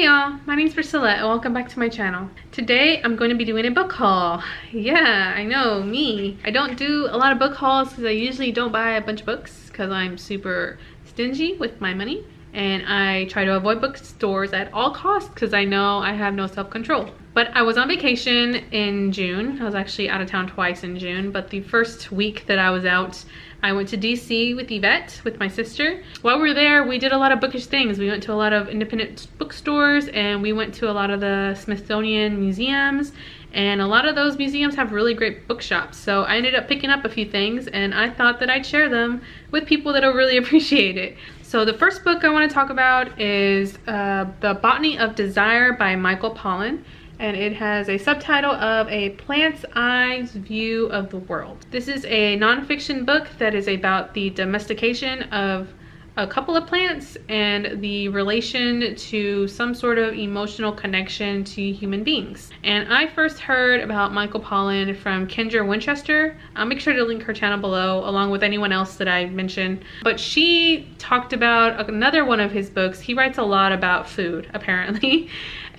Hey y'all, my name's Priscilla and welcome back to my channel. Today I'm going to be doing a book haul. Yeah, I know, me. I don't do a lot of book hauls because I usually don't buy a bunch of books because I'm super stingy with my money. And I try to avoid bookstores at all costs because I know I have no self-control. But I was on vacation in June. I was actually out of town twice in June, but the first week that I was out, I went to DC with Yvette, with my sister. While we were there, we did a lot of bookish things. We went to a lot of independent bookstores and we went to a lot of the Smithsonian museums, and a lot of those museums have really great bookshops. So I ended up picking up a few things and I thought that I'd share them with people that'll really appreciate it. So the first book I want to talk about is The Botany of Desire by Michael Pollan. And it has a subtitle of A Plant's Eye's View of the World. This is a nonfiction book that is about the domestication of a couple of plants and the relation to some sort of emotional connection to human beings. And I first heard about Michael Pollan from Kendra Winchester. I'll make sure to link her channel below along with anyone else that I mentioned. But she talked about another one of his books. He writes a lot about food, apparently.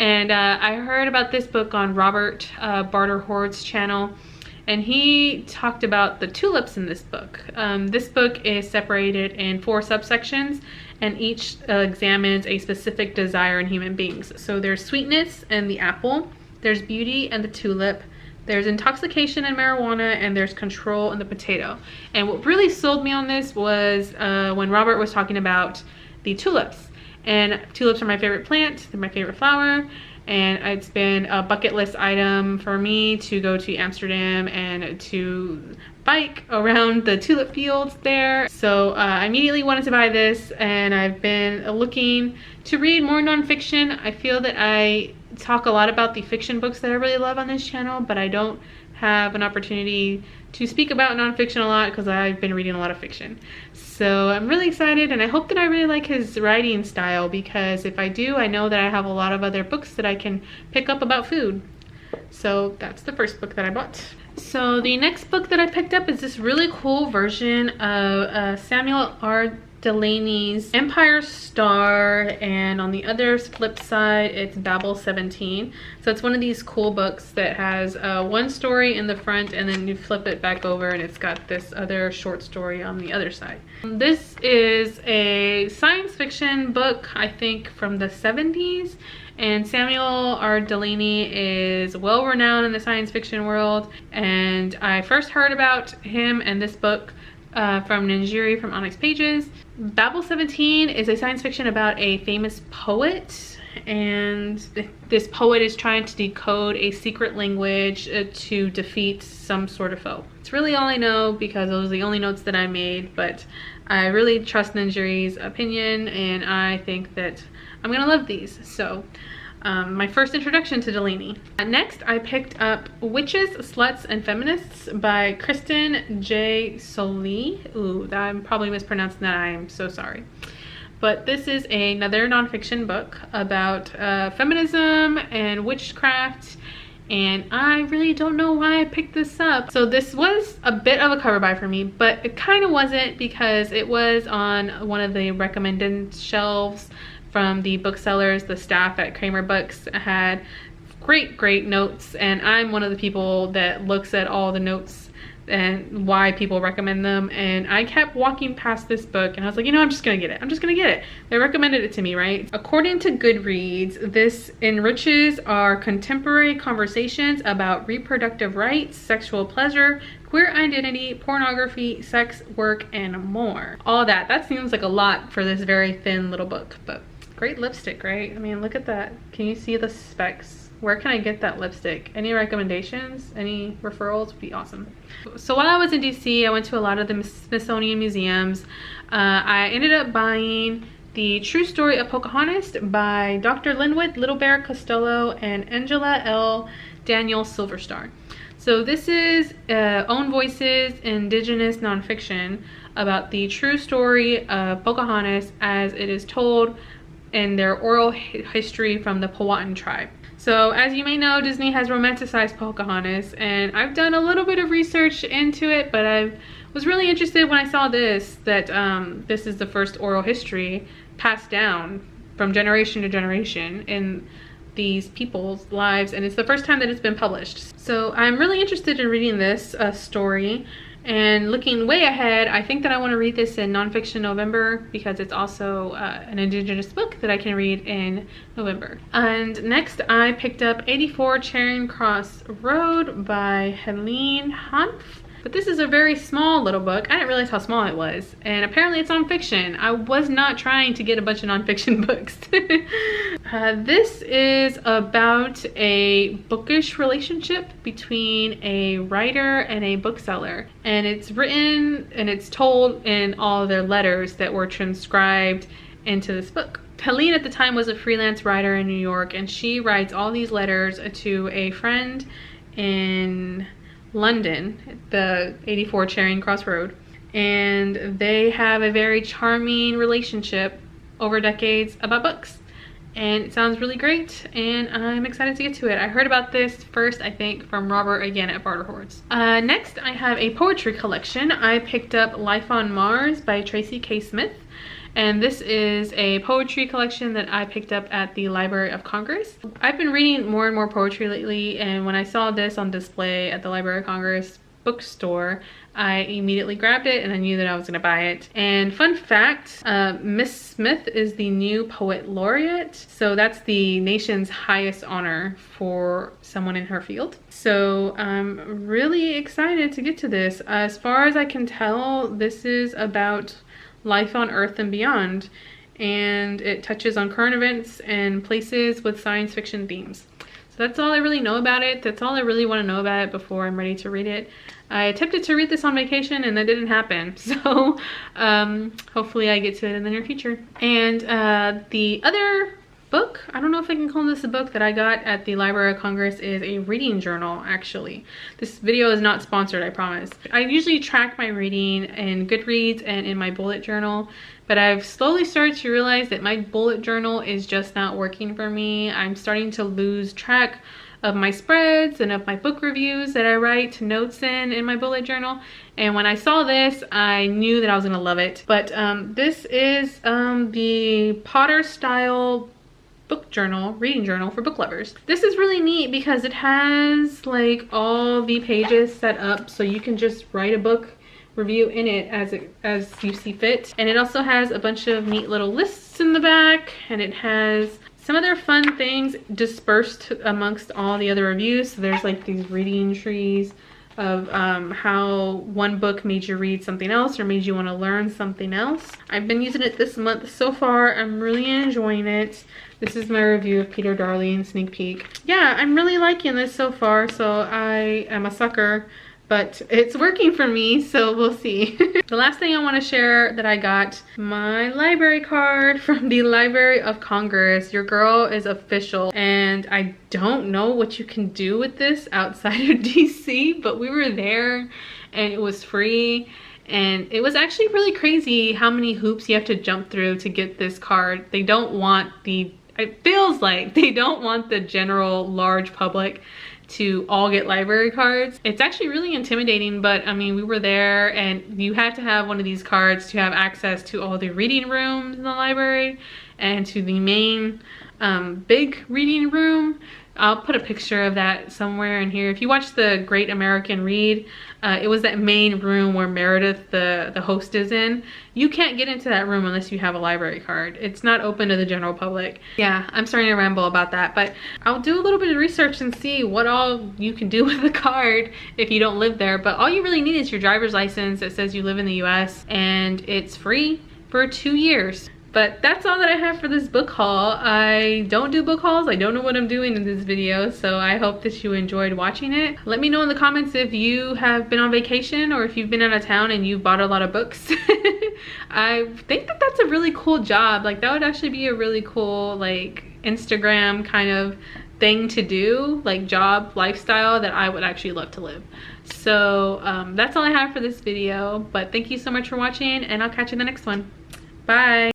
And I heard about this book on Robert Barter Horde's channel. And he talked about the tulips in this book. This book is separated in 4 subsections, and each examines a specific desire in human beings. So there's sweetness and the apple, there's beauty and the tulip, there's intoxication and marijuana, and there's control and the potato. And what really sold me on this was when Robert was talking about the tulips. And tulips are my favorite plant, they're my favorite flower. And it's been a bucket list item for me to go to Amsterdam and to bike around the tulip fields there. So I immediately wanted to buy this, and I've been looking to read more nonfiction. I feel that I talk a lot about the fiction books that I really love on this channel, but I don't have an opportunity to speak about nonfiction a lot because I've been reading a lot of fiction. So I'm really excited, and I hope that I really like his writing style, because if I do, I know that I have a lot of other books that I can pick up about food. So that's the first book that I bought. So the next book that I picked up is this really cool version of Samuel R. Delany's Empire Star, and on the other flip side it's Babel 17. So it's one of these cool books that has one story in the front, and then you flip it back over and it's got this other short story on the other side. This is a science fiction book, I think from the 70s, and Samuel R. Delany is well renowned in the science fiction world, and I first heard about him and this book from Ninjiri from Onyx Pages. Babel 17 is a science fiction about a famous poet, and this poet is trying to decode a secret language to defeat some sort of foe. It's really all I know because those are the only notes that I made, but I really trust Ninjiri's opinion and I think that I'm gonna love these. So my first introduction to Delany. Next, I picked up Witches, Sluts, and Feminists by Kristen J. Sollee. Ooh, I'm probably mispronouncing that. I am so sorry. But this is another nonfiction book about feminism and witchcraft, and I really don't know why I picked this up. So this was a bit of a cover buy for me, but it kind of wasn't, because it was on one of the recommended shelves from the booksellers. The staff at Kramer Books had great notes, and I'm one of the people that looks at all the notes and why people recommend them. And I kept walking past this book and I was like, you know, I'm just gonna get it. I'm just gonna get it. They recommended it to me, right? According to Goodreads, this enriches our contemporary conversations about reproductive rights, sexual pleasure, queer identity, pornography, sex, work, and more. All that seems like a lot for this very thin little book, but great lipstick, right? I mean, look at that. Can you see the specs? Where can I get that lipstick? Any recommendations? Any referrals would be awesome. So while I was in DC, I went to a lot of the Smithsonian museums. I ended up buying The True Story of Pocahontas by Dr. Linwood, Little Bear Custalow, and Angela L. Daniel Silverstar. So this is Own Voices Indigenous nonfiction about the true story of Pocahontas as it is told in their oral history from the Powhatan tribe. So as you may know, Disney has romanticized Pocahontas, and I've done a little bit of research into it, but I was really interested when I saw this, that this is the first oral history passed down from generation to generation in these people's lives, and it's the first time that it's been published. So I'm really interested in reading this story. And looking way ahead, I think that I want to read this in Nonfiction November, because it's also an Indigenous book that I can read in November. And next I picked up 84 Charing Cross Road by Helene Hanff. But this is a very small little book. I didn't realize how small it was. And apparently it's nonfiction. I was not trying to get a bunch of nonfiction books. This is about a bookish relationship between a writer and a bookseller. And it's written and it's told in all of their letters that were transcribed into this book. Helene at the time was a freelance writer in New York, and she writes all these letters to a friend in London, the 84 Charing Cross Road, and they have a very charming relationship over decades about books, and it sounds really great, and I'm excited to get to it. I heard about this first, I think, from Robert again at Barter Hordes. Next I have a poetry collection. I picked up Life on Mars by Tracy K. Smith. And this is a poetry collection that I picked up at the Library of Congress. I've been reading more and more poetry lately, and when I saw this on display at the Library of Congress bookstore, I immediately grabbed it and I knew that I was gonna buy it. And fun fact, Miss Smith is the new poet laureate. So that's the nation's highest honor for someone in her field. So I'm really excited to get to this. As far as I can tell, this is about life on Earth and beyond, and it touches on current events and places with science fiction themes. So that's all I really know about it. That's all I really want to know about it before I'm ready to read it. I attempted to read this on vacation and that didn't happen, so hopefully I get to it in the near future. And the other book, I don't know if I can call this a book, that I got at the Library of Congress is a reading journal, actually. This video is not sponsored, I promise. I usually track my reading in Goodreads and in my bullet journal, but I've slowly started to realize that my bullet journal is just not working for me. I'm starting to lose track of my spreads and of my book reviews that I write notes in my bullet journal. And when I saw this, I knew that I was gonna love it. But this is the Potter style book journal, reading journal for book lovers. This is really neat because it has like all the pages set up so you can just write a book review in it as you see fit. And it also has a bunch of neat little lists in the back, and it has some other fun things dispersed amongst all the other reviews. So there's like these reading trees of how one book made you read something else or made you want to learn something else. I've been using it this month so far. I'm really enjoying it. This is my review of Peter Darling sneak peek. Yeah, I'm really liking this so far, so I am a sucker, but it's working for me, so we'll see. The last thing I want to share that I got, my library card from the Library of Congress. Your girl is official, and I don't know what you can do with this outside of DC, but we were there and it was free. And it was actually really crazy how many hoops you have to jump through to get this card. They don't want it feels like they don't want the general large public to all get library cards. It's actually really intimidating, but I mean, we were there and you had to have one of these cards to have access to all the reading rooms in the library and to the main big reading room. I'll put a picture of that somewhere in here. If you watch The Great American Read, it was that main room where Meredith, the host, is in. You can't get into that room unless you have a library card. It's not open to the general public. Yeah, I'm starting to ramble about that, but I'll do a little bit of research and see what all you can do with the card if you don't live there. But all you really need is your driver's license that says you live in the US, and it's free for 2 years. But that's all that I have for this book haul. I don't do book hauls. I don't know what I'm doing in this video, so I hope that you enjoyed watching it. Let me know in the comments if you have been on vacation or if you've been out of town and you've bought a lot of books. I think that that's a really cool job. Like, that would actually be a really cool, like, Instagram kind of thing to do, like job, lifestyle that I would actually love to live. So that's all I have for this video, but thank you so much for watching, and I'll catch you in the next one. Bye.